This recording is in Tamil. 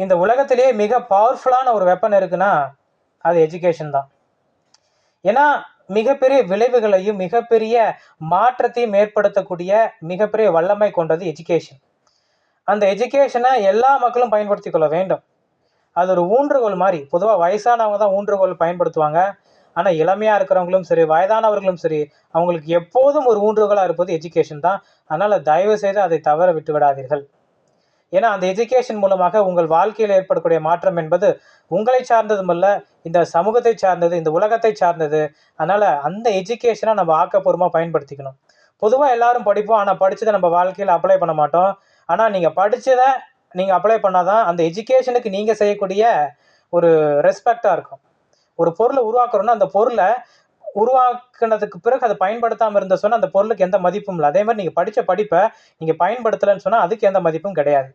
இந்த உலகத்திலேயே மிக பவர்ஃபுல்லான ஒரு வெப்பன் இருக்குன்னா அது எஜுகேஷன் தான். ஏன்னா மிகப்பெரிய விளைவுகளையும் மிகப்பெரிய மாற்றத்தையும் ஏற்படுத்தக்கூடிய மிகப்பெரிய வல்லமை கொண்டது எஜுகேஷன். அந்த எஜுகேஷனை எல்லா மக்களும் பயன்படுத்தி கொள்ள வேண்டும். அது ஒரு ஊன்றுகோல் மாதிரி. பொதுவாக வயசானவங்க தான் ஊன்றுகோல் பயன்படுத்துவாங்க. ஆனால் இளமையாக இருக்கிறவங்களும் சரி, வயதானவர்களும் சரி, அவங்களுக்கு எப்போதும் ஒரு ஊன்றுகோலாக இருப்பது எஜுகேஷன் தான். அதனால் தயவு செய்து அதை தவற விட்டு விடாதீர்கள். ஏன்னா அந்த எஜுகேஷன் மூலமாக உங்கள் வாழ்க்கையில் ஏற்படக்கூடிய மாற்றம் என்பது உங்களை சார்ந்ததும் அல்ல, இந்த சமூகத்தை சார்ந்தது, இந்த உலகத்தை சார்ந்தது. அதனால் அந்த எஜுகேஷனை நம்ம ஆக்கப்பூர்வமாக பயன்படுத்திக்கணும். பொதுவாக எல்லாரும் படிப்போம், ஆனால் படித்ததை நம்ம வாழ்க்கையில் அப்ளை பண்ண மாட்டோம். ஆனால் நீங்கள் படித்ததை நீங்கள் அப்ளை பண்ணாதான் அந்த எஜுகேஷனுக்கு நீங்கள் செய்யக்கூடிய ஒரு ரெஸ்பெக்டாக இருக்கும். ஒரு பொருளை உருவாக்குறோன்னா அந்த பொருளை உருவாக்குனதுக்கு பிறகு அதை பயன்படுத்தாமல் இருந்த சொன்னால் அந்த பொருளுக்கு எந்த மதிப்பும் இல்லை. அதே மாதிரி நீங்கள் படித்த படிப்பை நீங்கள் பயன்படுத்தலைன்னு சொன்னால் அதுக்கு எந்த மதிப்பும் கிடையாது.